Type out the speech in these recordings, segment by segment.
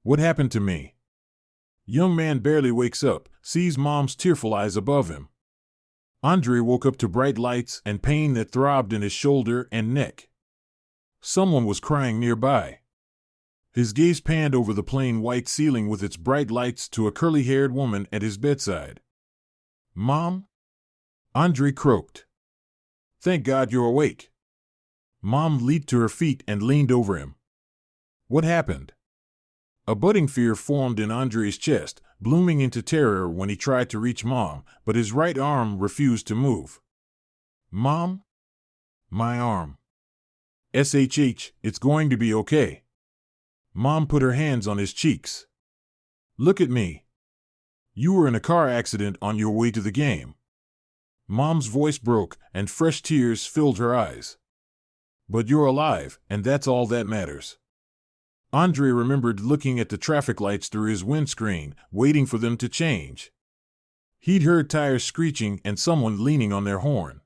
What happened to me? Young man barely wakes up, sees mom's tearful eyes above him. Andre woke up to bright lights and pain that throbbed in his shoulder and neck. Someone was crying nearby. His gaze panned over the plain white ceiling with its bright lights to a curly-haired woman at his bedside. "Mom?" Andre croaked. "Thank God you're awake." Mom leaped to her feet and leaned over him. "What happened?" A budding fear formed in Andre's chest, blooming into terror when he tried to reach Mom, but his right arm refused to move. "Mom? My arm. SHH, it's going to be okay." Mom put her hands on his cheeks. "Look at me. You were in a car accident on your way to the game." Mom's voice broke, and fresh tears filled her eyes. "But you're alive, and that's all that matters." Andre remembered looking at the traffic lights through his windscreen, waiting for them to change. He'd heard tires screeching and someone leaning on their horn.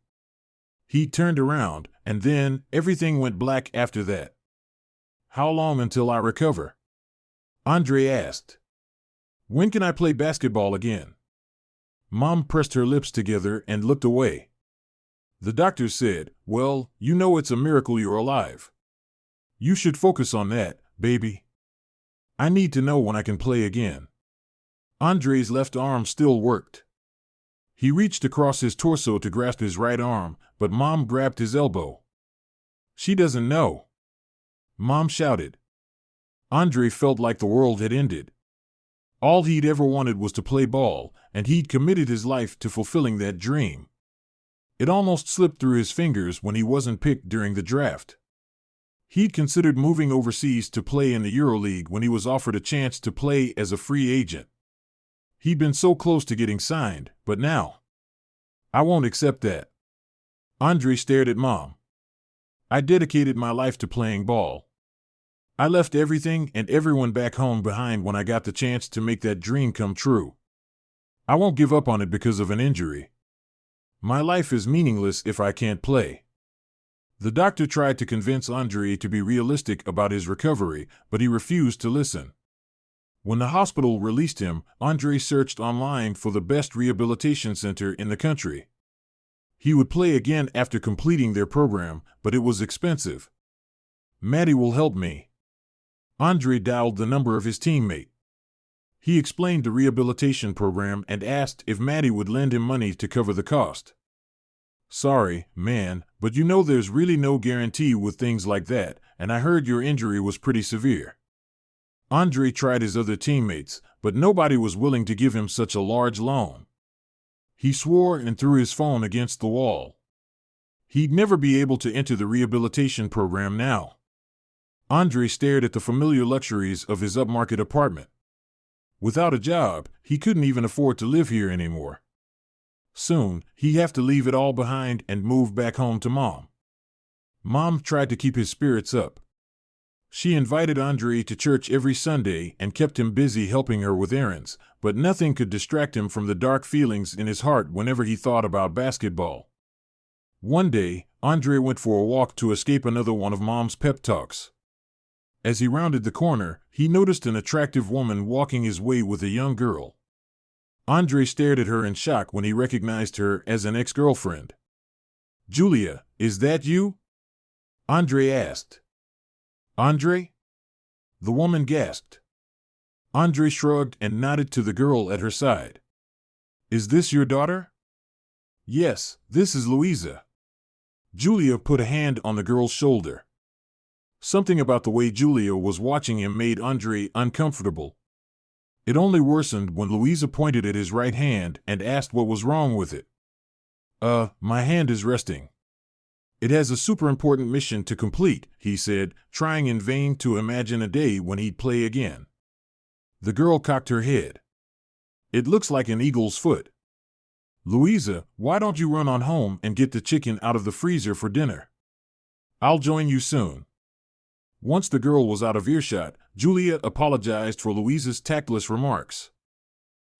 He turned around, and then everything went black after that. "How long until I recover?" Andre asked. "When can I play basketball again?" Mom pressed her lips together and looked away. "The doctor said, well, you know it's a miracle you're alive. You should focus on that, baby. I need to know when I can play again." Andre's left arm still worked. He reached across his torso to grasp his right arm, but Mom grabbed his elbow. "She doesn't know," Mom shouted. Andre felt like the world had ended. All he'd ever wanted was to play ball, and he'd committed his life to fulfilling that dream. It almost slipped through his fingers when he wasn't picked during the draft. He'd considered moving overseas to play in the EuroLeague when he was offered a chance to play as a free agent. He'd been so close to getting signed, but now, "I won't accept that." Andre stared at Mom. "I dedicated my life to playing ball. I left everything and everyone back home behind when I got the chance to make that dream come true. I won't give up on it because of an injury. My life is meaningless if I can't play." The doctor tried to convince Andre to be realistic about his recovery, but he refused to listen. When the hospital released him, Andre searched online for the best rehabilitation center in the country. He would play again after completing their program, but it was expensive. "Maddie will help me." Andre dialed the number of his teammate. He explained the rehabilitation program and asked if Maddie would lend him money to cover the cost. "Sorry, man, but you know there's really no guarantee with things like that, and I heard your injury was pretty severe." Andre tried his other teammates, but nobody was willing to give him such a large loan. He swore and threw his phone against the wall. He'd never be able to enter the rehabilitation program now. Andre stared at the familiar luxuries of his upmarket apartment. Without a job, he couldn't even afford to live here anymore. Soon, he'd have to leave it all behind and move back home to Mom. Mom tried to keep his spirits up. She invited Andre to church every Sunday and kept him busy helping her with errands, but nothing could distract him from the dark feelings in his heart whenever he thought about basketball. One day, Andre went for a walk to escape another one of Mom's pep talks. As he rounded the corner, he noticed an attractive woman walking his way with a young girl. Andre stared at her in shock when he recognized her as an ex-girlfriend. "Julia, is that you?" Andre asked. "Andre?" the woman gasped. Andre shrugged and nodded to the girl at her side. "Is this your daughter?" "Yes, this is Louisa." Julia put a hand on the girl's shoulder. Something about the way Julia was watching him made Andre uncomfortable. It only worsened when Louisa pointed at his right hand and asked what was wrong with it. My hand is resting." "It has a super important mission to complete," he said, trying in vain to imagine a day when he'd play again. The girl cocked her head. "It looks like an eagle's foot." "Louisa, why don't you run on home and get the chicken out of the freezer for dinner? I'll join you soon." Once the girl was out of earshot, Julia apologized for Louisa's tactless remarks.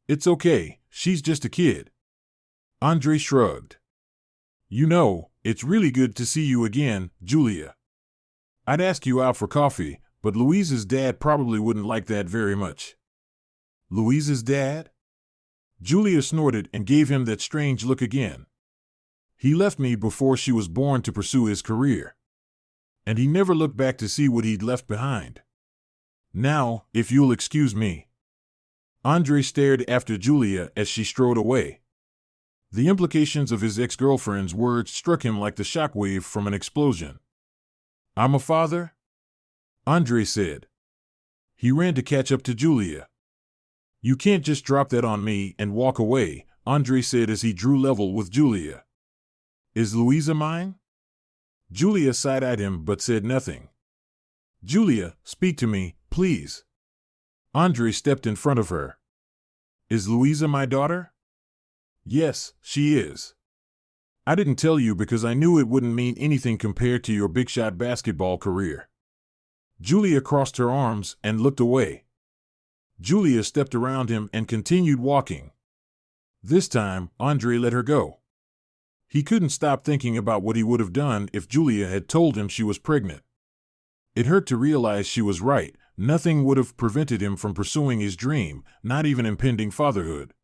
"It's okay, she's just a kid." Andre shrugged. "You know, it's really good to see you again, Julia. I'd ask you out for coffee, but Louisa's dad probably wouldn't like that very much. Louisa's dad? Julia snorted and gave him that strange look again. He left me before she was born to pursue his career. And he never looked back to see what he'd left behind. Now, if you'll excuse me. Andre stared after Julia as she strode away. The implications of his ex-girlfriend's words struck him like the shockwave from an explosion. I'm a father? Andre said. He ran to catch up to Julia. You can't just drop that on me and walk away, Andre said as he drew level with Julia. Is Louisa mine? Julia side-eyed him but said nothing. Julia, speak to me, please. Andre stepped in front of her. Is Louisa my daughter? Yes, she is. I didn't tell you because I knew it wouldn't mean anything compared to your big-shot basketball career. Julia crossed her arms and looked away. Julia stepped around him and continued walking. This time, Andre let her go. He couldn't stop thinking about what he would have done if Julia had told him she was pregnant. It hurt to realize she was right. Nothing would have prevented him from pursuing his dream, not even impending fatherhood.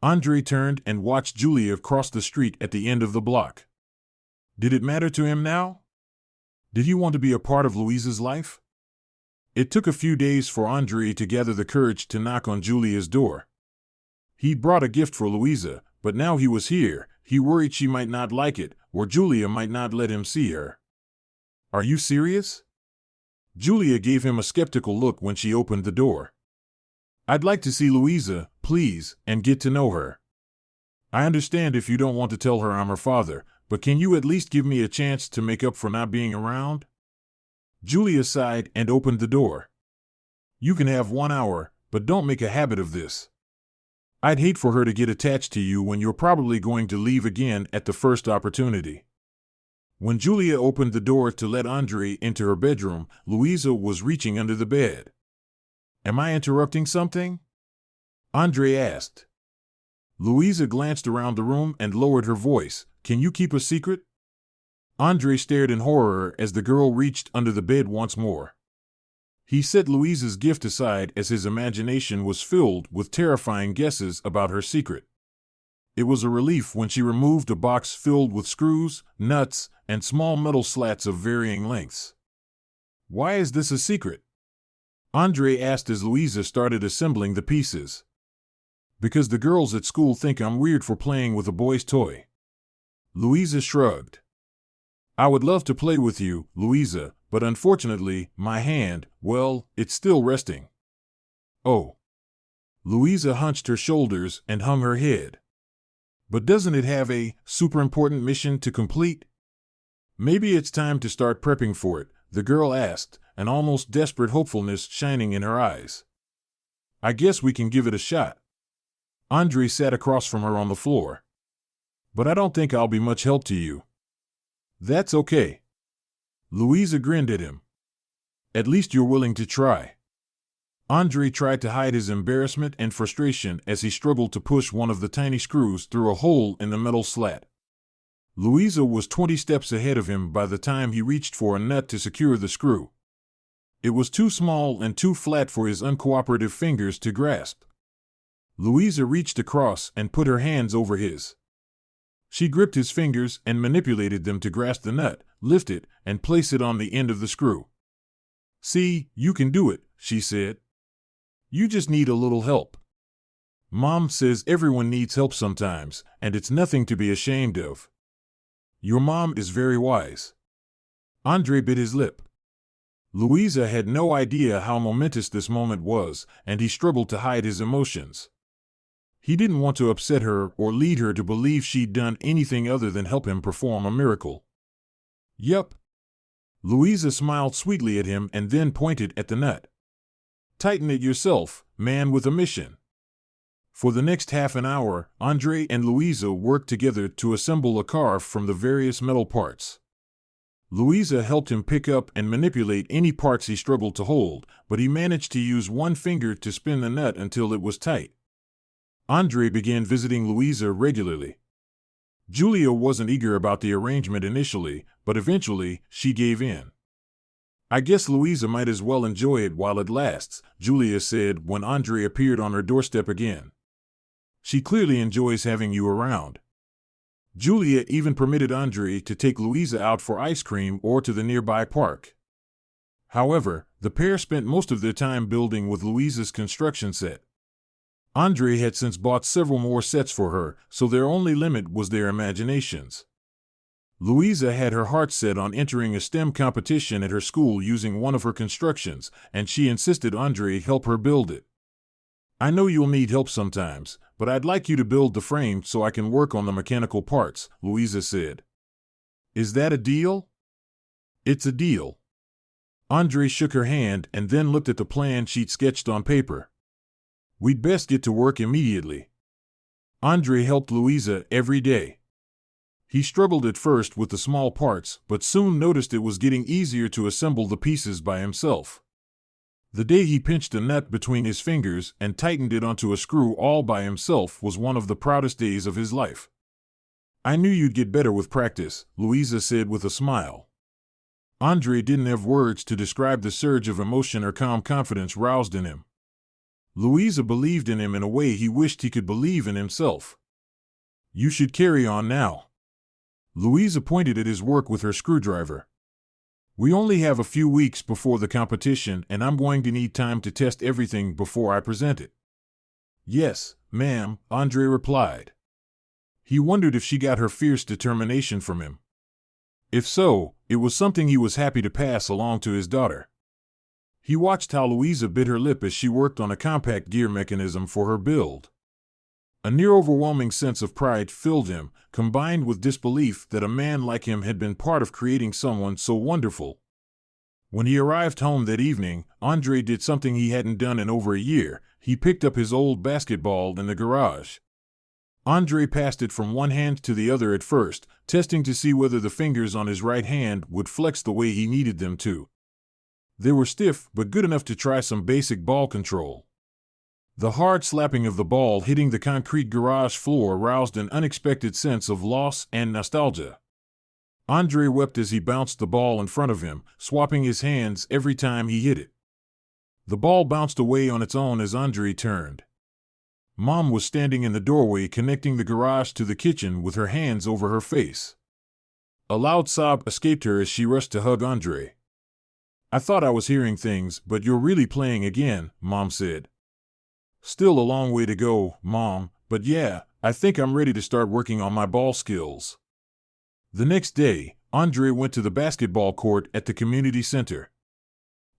Andre turned and watched Julia cross the street at the end of the block. Did it matter to him now? Did he want to be a part of Louisa's life? It took a few days for Andre to gather the courage to knock on Julia's door. He'd brought a gift for Louisa, but now he was here. He worried she might not like it, or Julia might not let him see her. Are you serious? Julia gave him a skeptical look when she opened the door. I'd like to see Louisa, please, and get to know her. I understand if you don't want to tell her I'm her father, but can you at least give me a chance to make up for not being around? Julia sighed and opened the door. You can have 1 hour, but don't make a habit of this. I'd hate for her to get attached to you when you're probably going to leave again at the first opportunity. When Julia opened the door to let Andre into her bedroom, Louisa was reaching under the bed. Am I interrupting something? Andre asked. Louisa glanced around the room and lowered her voice. Can you keep a secret? Andre stared in horror as the girl reached under the bed once more. He set Louisa's gift aside as his imagination was filled with terrifying guesses about her secret. It was a relief when she removed a box filled with screws, nuts, and small metal slats of varying lengths. Why is this a secret? Andre asked as Louisa started assembling the pieces. Because the girls at school think I'm weird for playing with a boy's toy. Louisa shrugged. I would love to play with you, Louisa, but unfortunately, my hand, well, it's still resting. Oh. Louisa hunched her shoulders and hung her head. But doesn't it have a super important mission to complete? Maybe it's time to start prepping for it, the girl asked, an almost desperate hopefulness shining in her eyes. I guess we can give it a shot. Andre sat across from her on the floor. But I don't think I'll be much help to you. That's okay. Louisa grinned at him. At least you're willing to try. Andre tried to hide his embarrassment and frustration as he struggled to push one of the tiny screws through a hole in the metal slat. Louisa was 20 steps ahead of him by the time he reached for a nut to secure the screw. It was too small and too flat for his uncooperative fingers to grasp. Louisa reached across and put her hands over his. She gripped his fingers and manipulated them to grasp the nut, lift it, and place it on the end of the screw. See, you can do it, she said. You just need a little help. Mom says everyone needs help sometimes, and it's nothing to be ashamed of. Your mom is very wise. Andre bit his lip. Louisa had no idea how momentous this moment was, and he struggled to hide his emotions. He didn't want to upset her or lead her to believe she'd done anything other than help him perform a miracle. Yup. Louisa smiled sweetly at him and then pointed at the nut. Tighten it yourself, man with a mission. For the next half an hour, Andre and Louisa worked together to assemble a car from the various metal parts. Louisa helped him pick up and manipulate any parts he struggled to hold, but he managed to use one finger to spin the nut until it was tight. Andre began visiting Louisa regularly. Julia wasn't eager about the arrangement initially, but eventually she gave in. I guess Louisa might as well enjoy it while it lasts, Julia said when Andre appeared on her doorstep again. She clearly enjoys having you around. Julia even permitted Andre to take Louisa out for ice cream or to the nearby park. However, the pair spent most of their time building with Louisa's construction set. Andre had since bought several more sets for her, so their only limit was their imaginations. Louisa had her heart set on entering a STEM competition at her school using one of her constructions, and she insisted Andre help her build it. I know you'll need help sometimes, but I'd like you to build the frame so I can work on the mechanical parts, Louisa said. Is that a deal? It's a deal. Andre shook her hand and then looked at the plan she'd sketched on paper. We'd best get to work immediately. Andre helped Louisa every day. He struggled at first with the small parts, but soon noticed it was getting easier to assemble the pieces by himself. The day he pinched a nut between his fingers and tightened it onto a screw all by himself was one of the proudest days of his life. I knew you'd get better with practice, Louisa said with a smile. Andre didn't have words to describe the surge of emotion or calm confidence roused in him. Louisa believed in him in a way he wished he could believe in himself. You should carry on now. Louisa pointed at his work with her screwdriver. We only have a few weeks before the competition, and I'm going to need time to test everything before I present it. Yes, ma'am, Andre replied. He wondered if she got her fierce determination from him. If so, it was something he was happy to pass along to his daughter. He watched how Louisa bit her lip as she worked on a compact gear mechanism for her build. A near-overwhelming sense of pride filled him, combined with disbelief that a man like him had been part of creating someone so wonderful. When he arrived home that evening, Andre did something he hadn't done in over a year. He picked up his old basketball in the garage. Andre passed it from one hand to the other at first, testing to see whether the fingers on his right hand would flex the way he needed them to. They were stiff, but good enough to try some basic ball control. The hard slapping of the ball hitting the concrete garage floor aroused an unexpected sense of loss and nostalgia. Andre wept as he bounced the ball in front of him, swapping his hands every time he hit it. The ball bounced away on its own as Andre turned. Mom was standing in the doorway connecting the garage to the kitchen with her hands over her face. A loud sob escaped her as she rushed to hug Andre. I thought I was hearing things, but you're really playing again, Mom said. Still a long way to go, Mom, but yeah, I think I'm ready to start working on my ball skills. The next day, Andre went to the basketball court at the community center.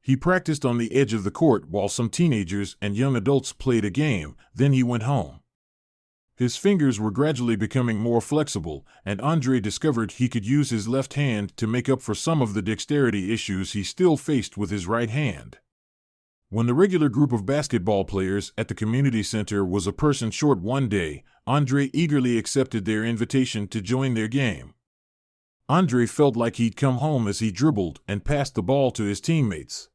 He practiced on the edge of the court while some teenagers and young adults played a game, then he went home. His fingers were gradually becoming more flexible, and Andre discovered he could use his left hand to make up for some of the dexterity issues he still faced with his right hand. When the regular group of basketball players at the community center was a person short one day, Andre eagerly accepted their invitation to join their game. Andre felt like he'd come home as he dribbled and passed the ball to his teammates.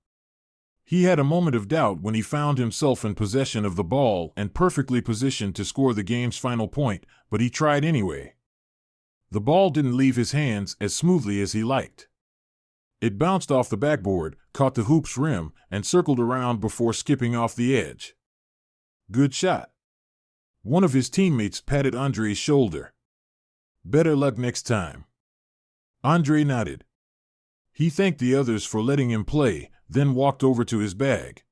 He had a moment of doubt when he found himself in possession of the ball and perfectly positioned to score the game's final point, but he tried anyway. The ball didn't leave his hands as smoothly as he liked. It bounced off the backboard, caught the hoop's rim, and circled around before skipping off the edge. Good shot. One of his teammates patted Andre's shoulder. Better luck next time. Andre nodded. He thanked the others for letting him play, then walked over to his bag.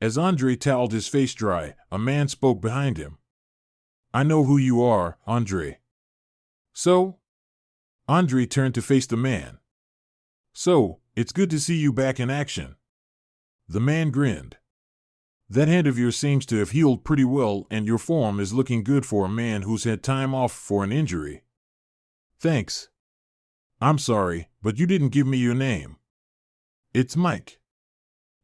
As Andre toweled his face dry, a man spoke behind him. I know who you are, Andre. So? Andre turned to face the man. So, it's good to see you back in action. The man grinned. That hand of yours seems to have healed pretty well, and your form is looking good for a man who's had time off for an injury. Thanks. I'm sorry, but you didn't give me your name. It's Mike.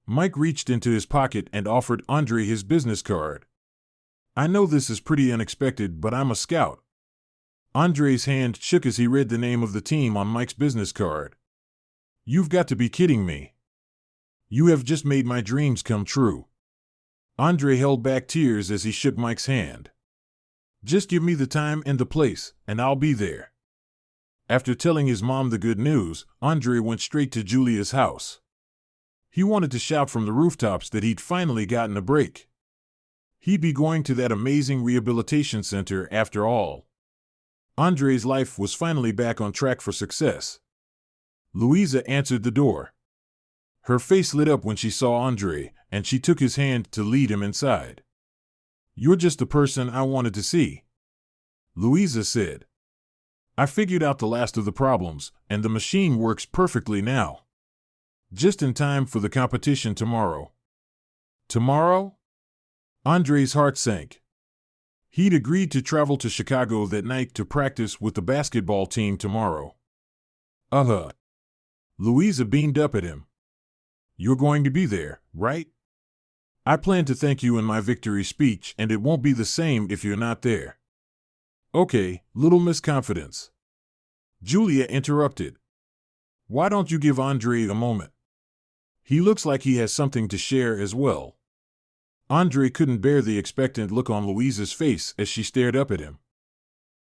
Mike reached into his pocket and offered Andre his business card. I know this is pretty unexpected, but I'm a scout. Andre's hand shook as he read the name of the team on Mike's business card. You've got to be kidding me. You have just made my dreams come true. Andre held back tears as he shook Mike's hand. Just give me the time and the place, and I'll be there. After telling his mom the good news, Andre went straight to Julia's house. He wanted to shout from the rooftops that he'd finally gotten a break. He'd be going to that amazing rehabilitation center after all. Andre's life was finally back on track for success. Louisa answered the door. Her face lit up when she saw Andre, and she took his hand to lead him inside. "You're just the person I wanted to see," Louisa said. "I figured out the last of the problems, and the machine works perfectly now. Just in time for the competition tomorrow." Tomorrow? Andre's heart sank. He'd agreed to travel to Chicago that night to practice with the basketball team tomorrow. Louisa beamed up at him. "You're going to be there, right? I plan to thank you in my victory speech, and it won't be the same if you're not there." "Okay, little Miss Confidence." Julia interrupted. "Why don't you give Andre a moment? He looks like he has something to share as well." Andre couldn't bear the expectant look on Louisa's face as she stared up at him.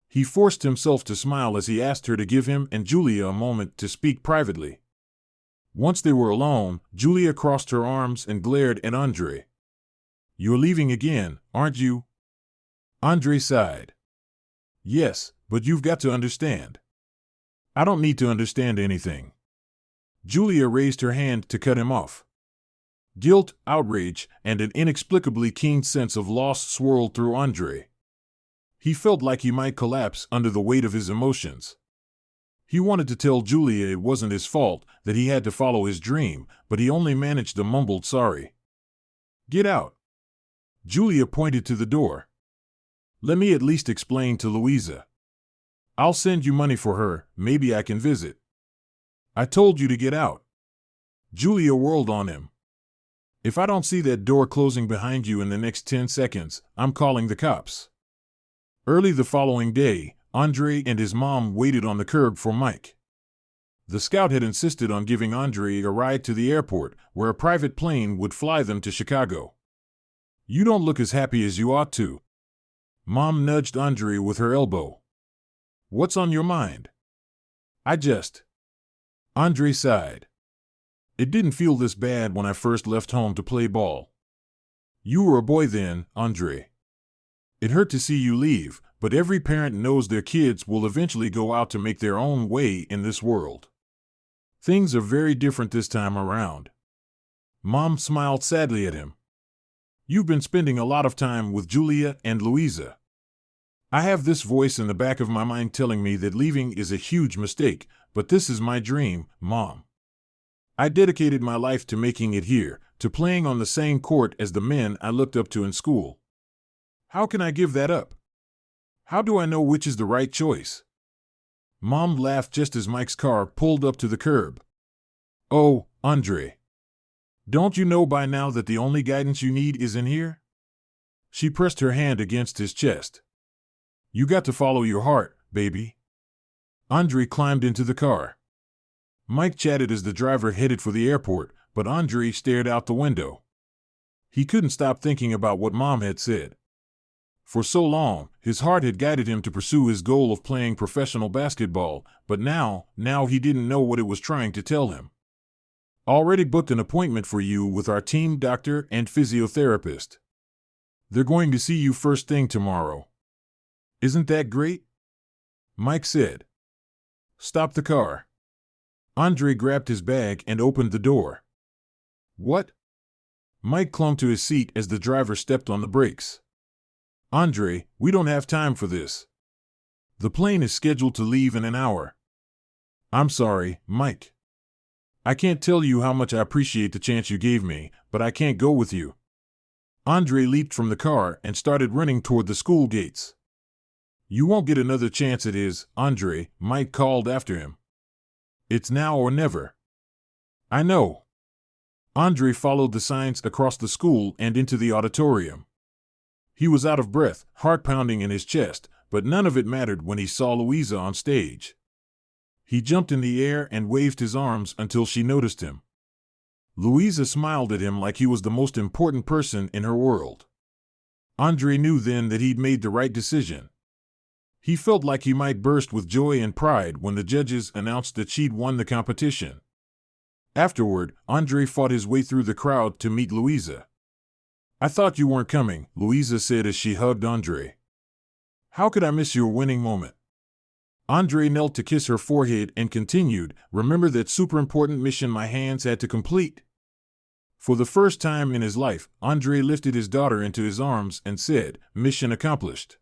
He forced himself to smile as he asked her to give him and Julia a moment to speak privately. Once they were alone, Julia crossed her arms and glared at Andre. "You're leaving again, aren't you?" Andre sighed. "Yes, but you've got to understand." "I don't need to understand anything." Julia raised her hand to cut him off. Guilt, outrage, and an inexplicably keen sense of loss swirled through Andre. He felt like he might collapse under the weight of his emotions. He wanted to tell Julia it wasn't his fault, that he had to follow his dream, but he only managed a mumbled sorry. "Get out." Julia pointed to the door. "Let me at least explain to Louisa. I'll send you money for her, maybe I can visit." "I told you to get out." Julia whirled on him. "If I don't see that door closing behind you in the next 10 seconds, I'm calling the cops." Early the following day, Andre and his mom waited on the curb for Mike. The scout had insisted on giving Andre a ride to the airport, where a private plane would fly them to Chicago. "You don't look as happy as you ought to." Mom nudged Andre with her elbow. "What's on your mind?" "I just..." Andre sighed. "It didn't feel this bad when I first left home to play ball." "You were a boy then, Andre. It hurt to see you leave, but every parent knows their kids will eventually go out to make their own way in this world. Things are very different this time around." Mom smiled sadly at him. "You've been spending a lot of time with Julia and Louisa. I have this voice in the back of my mind telling me that leaving is a huge mistake, but this is my dream, Mom. I dedicated my life to making it here, to playing on the same court as the men I looked up to in school. How can I give that up? How do I know which is the right choice?" Mom laughed just as Mike's car pulled up to the curb. "Oh, Andre. Don't you know by now that the only guidance you need is in here?" She pressed her hand against his chest. "You got to follow your heart, baby." Andre climbed into the car. Mike chatted as the driver headed for the airport, but Andre stared out the window. He couldn't stop thinking about what Mom had said. For so long, his heart had guided him to pursue his goal of playing professional basketball, but now he didn't know what it was trying to tell him. "Already booked an appointment for you with our team doctor and physiotherapist. They're going to see you first thing tomorrow. Isn't that great?" Mike said. "Stop the car." Andre grabbed his bag and opened the door. "What?" Mike clung to his seat as the driver stepped on the brakes. "Andre, we don't have time for this. The plane is scheduled to leave in an hour." "I'm sorry, Mike. I can't tell you how much I appreciate the chance you gave me, but I can't go with you." Andre leaped from the car and started running toward the school gates. "You won't get another chance at his, Andre," Mike called after him. "It's now or never." "I know." Andre followed the signs across the school and into the auditorium. He was out of breath, heart pounding in his chest, but none of it mattered when he saw Louisa on stage. He jumped in the air and waved his arms until she noticed him. Louisa smiled at him like he was the most important person in her world. Andre knew then that he'd made the right decision. He felt like he might burst with joy and pride when the judges announced that she'd won the competition. Afterward, Andre fought his way through the crowd to meet Louisa. "I thought you weren't coming," Louisa said as she hugged Andre. "How could I miss your winning moment?" Andre knelt to kiss her forehead and continued, "Remember that super important mission my hands had to complete?" For the first time in his life, Andre lifted his daughter into his arms and said, "Mission accomplished."